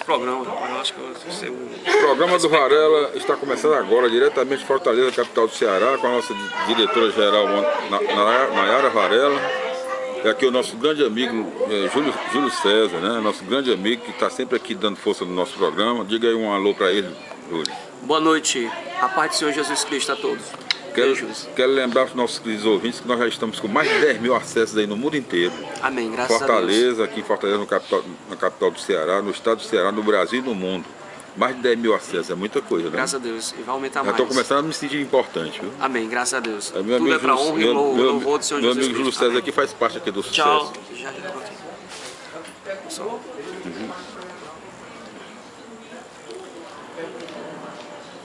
Programa, eu acho que eu sei o programa do Varela está começando agora, diretamente de Fortaleza, capital do Ceará, com a nossa diretora-geral Nayara Varela. E aqui o nosso grande amigo Júlio César, né? Nosso grande amigo que está sempre aqui dando força no nosso programa. Diga aí um alô para ele, Júlio. Boa noite, a paz do Senhor Jesus Cristo a todos. Quero lembrar para os nossos queridos ouvintes que nós já estamos com mais de 10 mil acessos aí no mundo inteiro. Amém, graças a Deus. Fortaleza, aqui em Fortaleza, na capital do Ceará, no estado do Ceará, no Brasil e no mundo. Mais de 10 mil acessos, é muita coisa, né? Graças a Deus, e vai aumentar mais. Já estou começando a me sentir importante, viu? Amém, graças a Deus. Tudo é para honra e louvor do Senhor Jesus Cristo. Meu amigo Júlio César aqui faz parte aqui do sucesso. Tchau.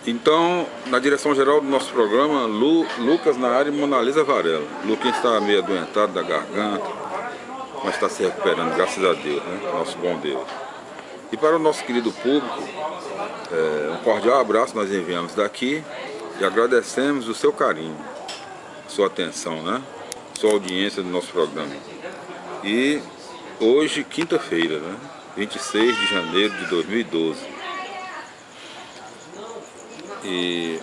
Então, na direção geral do nosso programa, Lucas na área e Monalisa Varela. Luquinha está meio adoentado da garganta, mas está se recuperando, graças a Deus, né? Nosso bom Deus. E para o nosso querido público, um cordial abraço nós enviamos daqui e agradecemos o seu carinho, sua atenção, né? Sua audiência do nosso programa. E hoje, quinta-feira, né? 26 de janeiro de 2012. E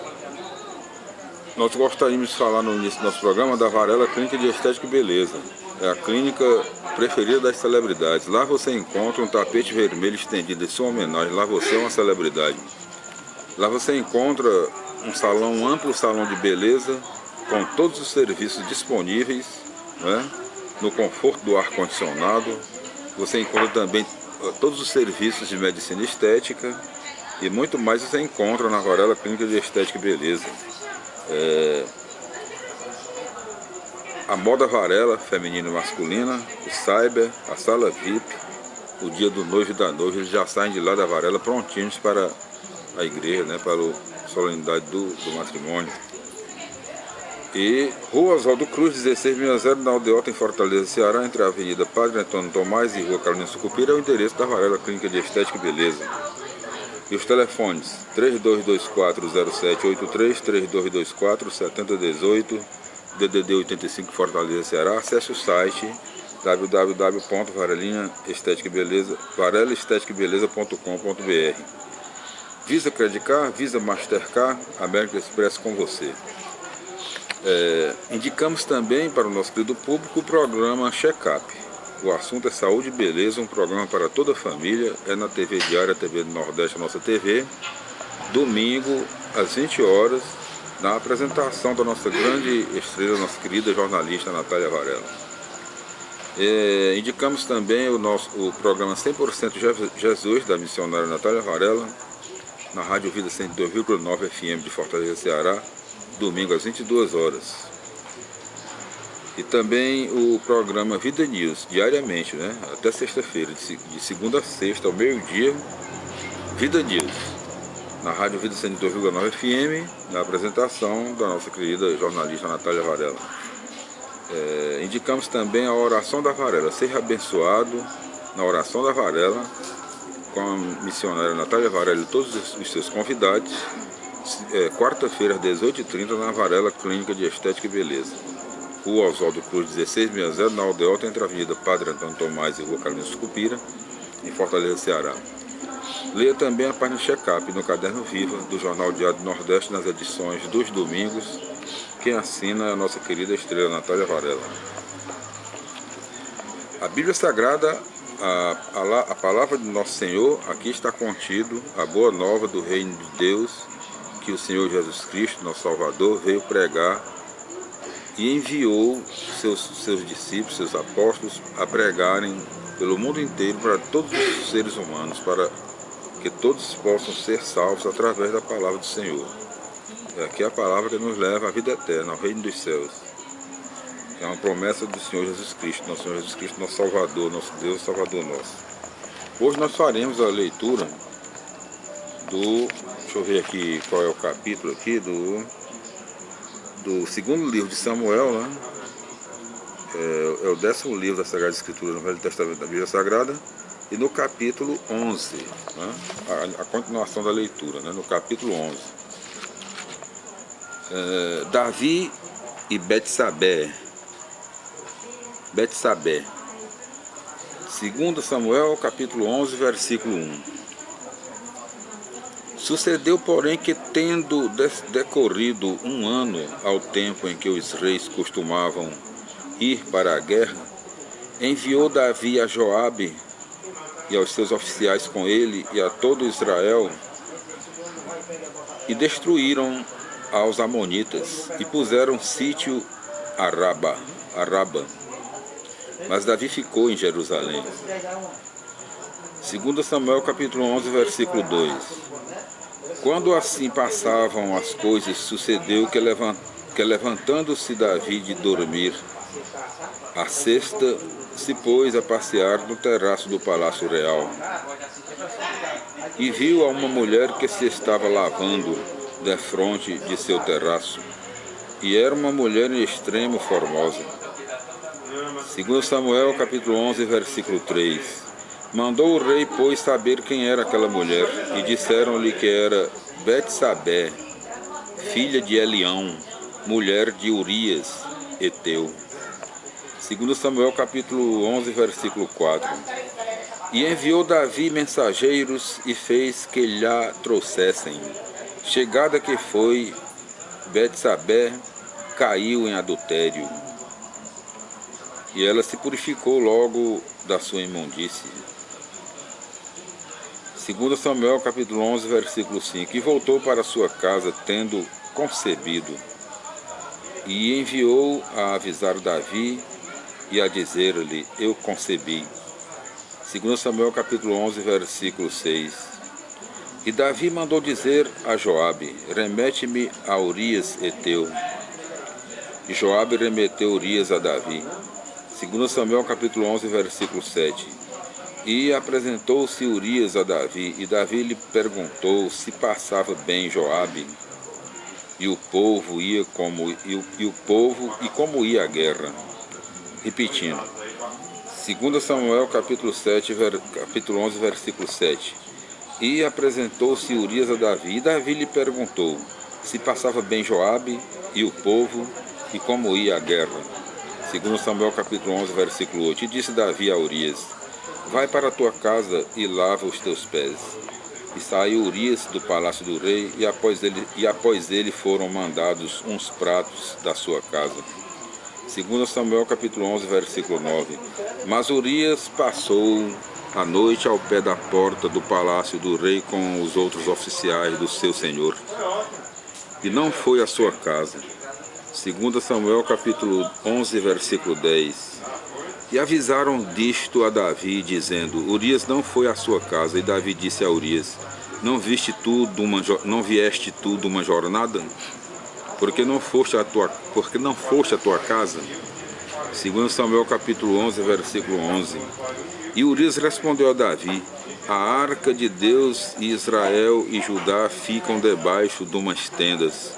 nós gostaríamos de falar no início do nosso programa da Varela Clínica de Estética e Beleza. É a clínica preferida das celebridades. Lá você encontra um tapete vermelho estendido em sua homenagem. Lá você é uma celebridade. Lá você encontra um amplo salão de beleza com todos os serviços disponíveis, né, no conforto do ar-condicionado. Você encontra também todos os serviços de medicina estética. E muito mais você encontra na Varela Clínica de Estética e Beleza. A moda Varela, feminina e masculina, o cyber, a sala VIP, o dia do noivo e da noiva, eles já saem de lá da Varela prontinhos para a igreja, né, para a solenidade do matrimônio. E Rua Oswaldo Cruz, 1660, na Aldeota, em Fortaleza, Ceará, entre a Avenida Padre Antônio Tomás e Rua Carolina Sucupira, é o endereço da Varela Clínica de Estética e Beleza. E os telefones 3224-0783, 3224-7018, DDD 85 Fortaleza, Ceará. Acesse o site varelaestéticabeleza.com.br. Visa Credit Card, Visa Mastercard, American Express com você. Indicamos também para o nosso querido público o programa Check-up. O assunto é saúde e beleza, um programa para toda a família, é na TV Diária, TV do Nordeste, a nossa TV, domingo às 20 horas, na apresentação da nossa grande estrela, nossa querida jornalista Natália Varela. Indicamos também o programa 100% Jesus, da missionária Natália Varela, na Rádio Vida 102,9 FM de Fortaleza, Ceará, domingo às 22 horas. E também o programa Vida News, diariamente, né? Até sexta-feira, de segunda a sexta, ao meio-dia, Vida News, na Rádio Vida 102,9 FM, na apresentação da nossa querida jornalista Natália Varela. Indicamos também a oração da Varela, seja abençoado na oração da Varela, com a missionária Natália Varela e todos os seus convidados, quarta-feira às 18h30, na Varela Clínica de Estética e Beleza. Rua Oswaldo Cruz, 1660, na Aldeota, entre a Avenida Padre Antônio Tomás e Rua Carolina Sucupira, em Fortaleza, Ceará. Leia também a página Check-up no Caderno Viva do Jornal Diário do Nordeste, nas edições dos domingos. Quem assina é a nossa querida estrela Natália Varela. A Bíblia Sagrada, a palavra de Nosso Senhor, aqui está contido a boa nova do reino de Deus, que o Senhor Jesus Cristo, nosso Salvador, veio pregar e enviou seus discípulos, seus apóstolos, a pregarem pelo mundo inteiro para todos os seres humanos, para que todos possam ser salvos através da palavra do Senhor. Aqui é a palavra que nos leva à vida eterna, ao reino dos céus. É uma promessa do Senhor Jesus Cristo, nosso Senhor Jesus Cristo, nosso Salvador, nosso Deus, Salvador nosso. Hoje nós faremos a leitura deixa eu ver aqui qual é o capítulo aqui, do segundo livro de Samuel, né? É o 10º livro da Sagrada Escritura no Velho Testamento da Bíblia Sagrada, e no capítulo 11, né? A continuação da leitura, né? No capítulo 11. Davi e Betsabé. 2 Samuel, capítulo 11, versículo 1. Sucedeu, porém, que tendo decorrido um ano ao tempo em que os reis costumavam ir para a guerra, enviou Davi a Joabe e aos seus oficiais com ele e a todo Israel, e destruíram aos amonitas e puseram sítio a Raba. Mas Davi ficou em Jerusalém. 2 Samuel capítulo 11, versículo 2. Quando assim passavam as coisas, sucedeu que levantando-se Davi de dormir, a sexta se pôs a passear no terraço do palácio real. E viu a uma mulher que se estava lavando defronte de seu terraço, e era uma mulher em extremo formosa. 2 Samuel capítulo 11, versículo 3. Mandou o rei, pois, saber quem era aquela mulher, e disseram-lhe que era Betsabé, filha de Elião, mulher de Urias, heteu. 2 Samuel capítulo 11, versículo 4. E enviou Davi mensageiros e fez que lhe trouxessem. Chegada que foi, Betsabé caiu em adultério, e ela se purificou logo da sua imundície. 2 Samuel capítulo 11, versículo 5. E voltou para sua casa, tendo concebido, e enviou a avisar Davi e a dizer-lhe: eu concebi. 2 Samuel capítulo 11, versículo 6. E Davi mandou dizer a Joabe: remete-me a Urias heteu. E Joabe remeteu Urias a Davi. 2 Samuel capítulo 11, versículo 7. E apresentou-se Urias a Davi, e Davi lhe perguntou se passava bem Joabe e o povo e como ia a guerra. Repetindo, 2 Samuel capítulo 11, versículo 7. E apresentou-se Urias a Davi, e Davi lhe perguntou se passava bem Joabe e o povo e como ia a guerra. 2 Samuel capítulo 11, versículo 8. E disse Davi a Urias: vai para a tua casa e lava os teus pés. E saiu Urias do palácio do rei, e após ele foram mandados uns pratos da sua casa. 2 Samuel capítulo 11, versículo 9. Mas Urias passou a noite ao pé da porta do palácio do rei com os outros oficiais do seu senhor, e não foi à sua casa. 2 Samuel capítulo 11, versículo 10. E avisaram disto a Davi, dizendo: Urias não foi à sua casa. E Davi disse a Urias: não vieste tu de uma jornada? Porque não foste à tua casa? 2 Samuel capítulo 11, versículo 11. E Urias respondeu a Davi: a arca de Deus e Israel e Judá ficam debaixo de umas tendas,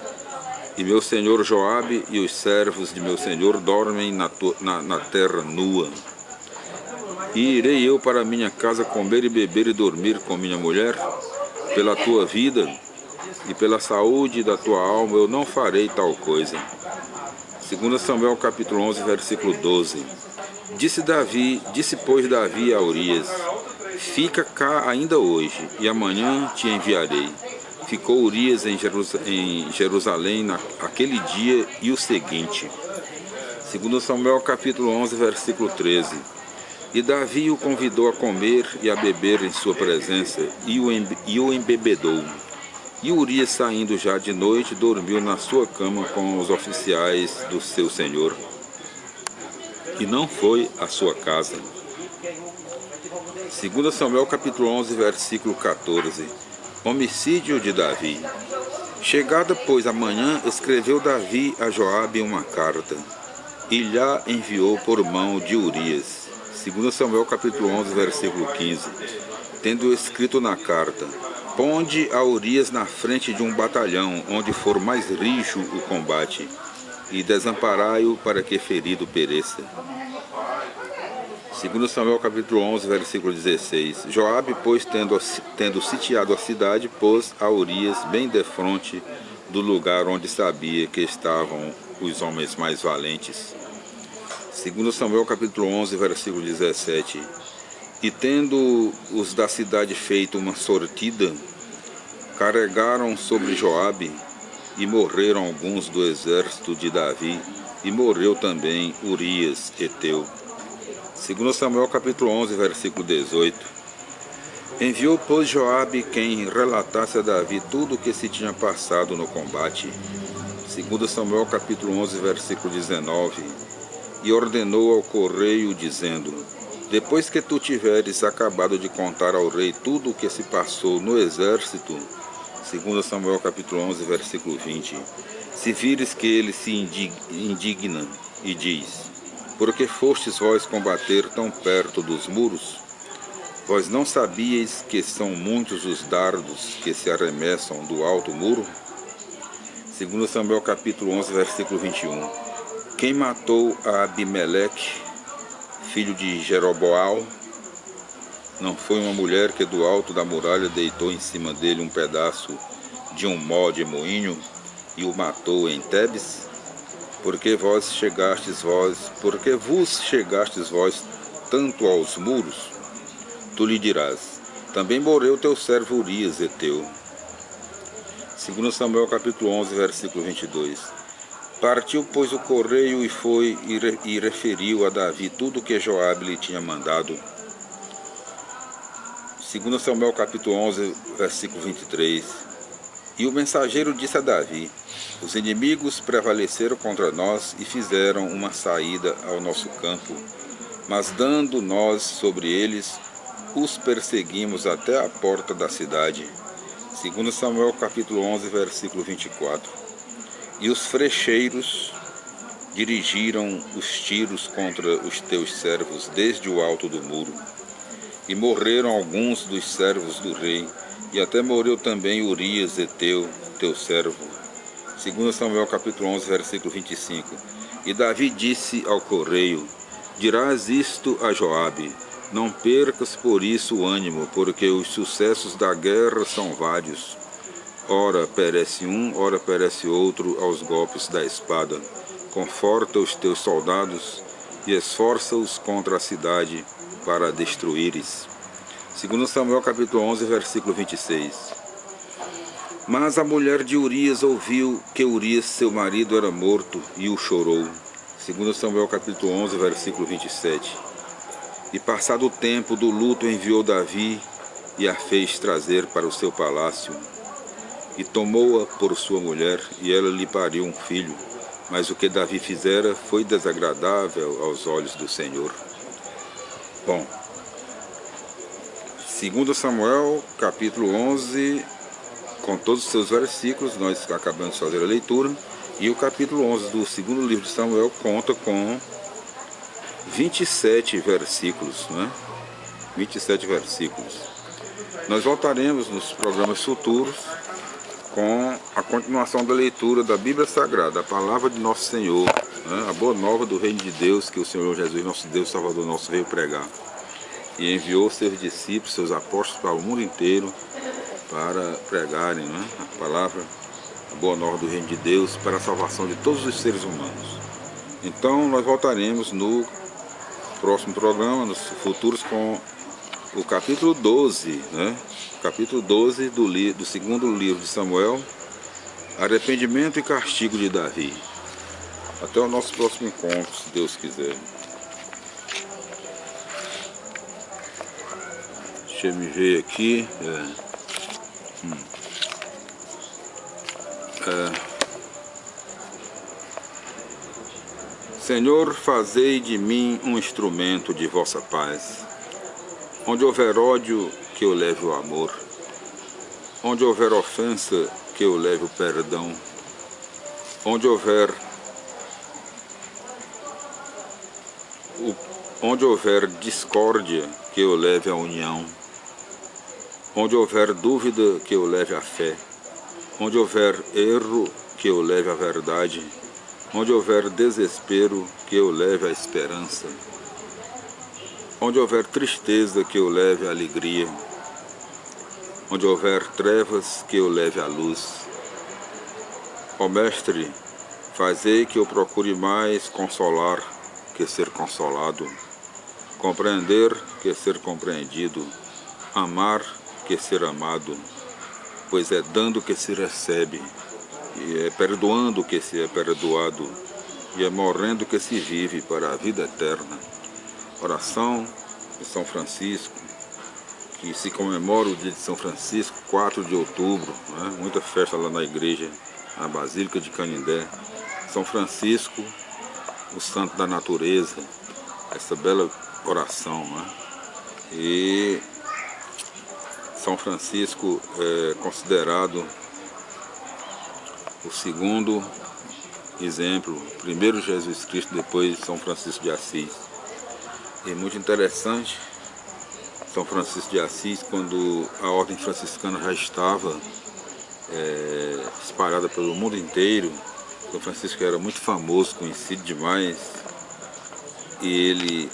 e meu senhor Joabe e os servos de meu senhor dormem na terra nua. E irei eu para minha casa comer e beber e dormir com minha mulher? Pela tua vida e pela saúde da tua alma eu não farei tal coisa. 2 Samuel capítulo 11, versículo 12. Disse pois Davi a Urias: fica cá ainda hoje, e amanhã te enviarei. Ficou Urias em Jerusalém naquele dia e o seguinte. 2 Samuel capítulo 11, versículo 13. E Davi o convidou a comer e a beber em sua presença, e o embebedou. E Urias, saindo já de noite, dormiu na sua cama com os oficiais do seu senhor, e não foi à sua casa. 2 Samuel capítulo 11, versículo 14. Homicídio de Davi. Chegada, pois, a manhã, escreveu Davi a Joabe uma carta, e lhe enviou por mão de Urias. 2 Samuel capítulo 11, versículo 15. Tendo escrito na carta: ponde a Urias na frente de um batalhão, onde for mais rijo o combate, e desamparai-o para que ferido pereça. 2 Samuel capítulo 11, versículo 16. Joabe, pois, tendo sitiado a cidade, pôs a Urias bem defronte do lugar onde sabia que estavam os homens mais valentes. 2 Samuel capítulo 11, versículo 17. E tendo os da cidade feito uma sortida, carregaram sobre Joabe, e morreram alguns do exército de Davi, e morreu também Urias, heteu. 2 Samuel capítulo 11, versículo 18. Enviou, pois, Joabe quem relatasse a Davi tudo o que se tinha passado no combate. 2 Samuel capítulo 11, versículo 19. E ordenou ao correio, dizendo: depois que tu tiveres acabado de contar ao rei tudo o que se passou no exército, 2 Samuel capítulo 11, versículo 20, se vires que ele se indigna e diz: por que fostes vós combater tão perto dos muros? Vós não sabíeis que são muitos os dardos que se arremessam do alto muro? 2 Samuel capítulo 11, versículo 21. Quem matou a Abimeleque, filho de Jeroboal, não foi uma mulher que do alto da muralha deitou em cima dele um pedaço de um mó de moinho e o matou em Tebes? Porque vos chegastes vós tanto aos muros? Tu lhe dirás: também morreu teu servo Urias, heteu. 2 Samuel capítulo 11, versículo 22. Partiu, pois, o correio e foi e referiu a Davi tudo o que Joabe lhe tinha mandado. 2 Samuel capítulo 11, versículo 23. E o mensageiro disse a Davi: os inimigos prevaleceram contra nós e fizeram uma saída ao nosso campo, mas dando nós sobre eles, os perseguimos até a porta da cidade. 2 Samuel capítulo 11, versículo 24. E os frecheiros dirigiram os tiros contra os teus servos desde o alto do muro. E morreram alguns dos servos do rei, e até morreu também Urias, heteu, teu servo. 2 Samuel capítulo 11, versículo 25. E Davi disse ao correio: dirás isto a Joabe: não percas por isso o ânimo, porque os sucessos da guerra são vários. Ora perece um, ora perece outro aos golpes da espada. Conforta os teus soldados e esforça-os contra a cidade para a destruíres. 2 Samuel capítulo 11, versículo 26. Mas a mulher de Urias ouviu que Urias, seu marido, era morto, e o chorou. 2 Samuel capítulo 11, versículo 27. E passado o tempo do luto, enviou Davi e a fez trazer para o seu palácio. E tomou-a por sua mulher, e ela lhe pariu um filho. Mas o que Davi fizera foi desagradável aos olhos do Senhor. Bom, 2 Samuel capítulo 11, com todos os seus versículos, nós acabamos de fazer a leitura. E o capítulo 11 do segundo livro de Samuel conta com 27 versículos, né? 27 versículos. Nós voltaremos nos programas futuros com a continuação da leitura da Bíblia Sagrada, a palavra de nosso Senhor, né? A boa nova do reino de Deus que o Senhor Jesus, nosso Deus, Salvador nosso, veio pregar. E enviou seus discípulos, seus apóstolos para o mundo inteiro para pregarem, né? A palavra, a boa nova do reino de Deus para a salvação de todos os seres humanos. Então nós voltaremos no próximo programa, nos futuros, com o capítulo 12, né? Capítulo 12 do segundo livro de Samuel, arrependimento e castigo de Davi. Até o nosso próximo encontro, se Deus quiser. Deixa eu me ver aqui. Senhor, fazei de mim um instrumento de vossa paz. Onde houver ódio, que eu leve o amor. Onde houver ofensa, que eu leve o perdão. Onde houver discórdia, que eu leve a união. Onde houver dúvida, que eu leve a fé. Onde houver erro, que eu leve a verdade. Onde houver desespero, que eu leve a esperança. Onde houver tristeza, que eu leve a alegria. Onde houver trevas, que eu leve a luz. Ó Mestre, fazei que eu procure mais consolar que ser consolado, compreender que ser compreendido, amar que ser amado, pois é dando que se recebe, e é perdoando que se é perdoado, e é morrendo que se vive para a vida eterna. Oração de São Francisco, que se comemora o dia de São Francisco, 4 de outubro, né? Muita festa lá na igreja, na Basílica de Canindé. São Francisco, o santo da natureza, essa bela oração, né? E São Francisco é considerado o segundo exemplo, primeiro Jesus Cristo, depois São Francisco de Assis. E muito interessante, São Francisco de Assis, quando a ordem franciscana já estava espalhada pelo mundo inteiro, São Francisco era muito famoso, conhecido demais, e ele,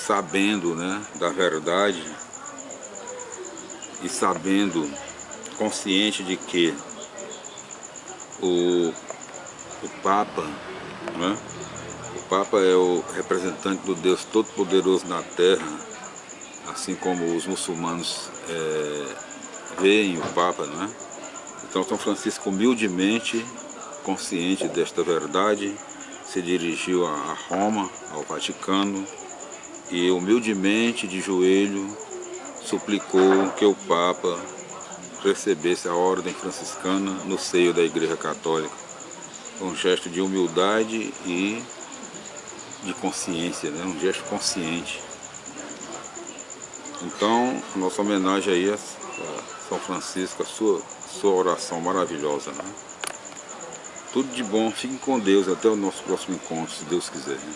sabendo, né, da verdade, e sabendo, consciente de que o Papa, né, o Papa é o representante do Deus Todo-Poderoso na Terra, assim como os muçulmanos veem o Papa, né? Então São Francisco, humildemente, consciente desta verdade, se dirigiu a Roma, ao Vaticano, e humildemente, de joelho, suplicou que o Papa recebesse a ordem franciscana no seio da Igreja Católica. Um gesto de humildade e de consciência, né? Um gesto consciente. Então, nossa homenagem aí a São Francisco, a sua oração maravilhosa, né? Tudo de bom, fiquem com Deus, até o nosso próximo encontro, se Deus quiser, né?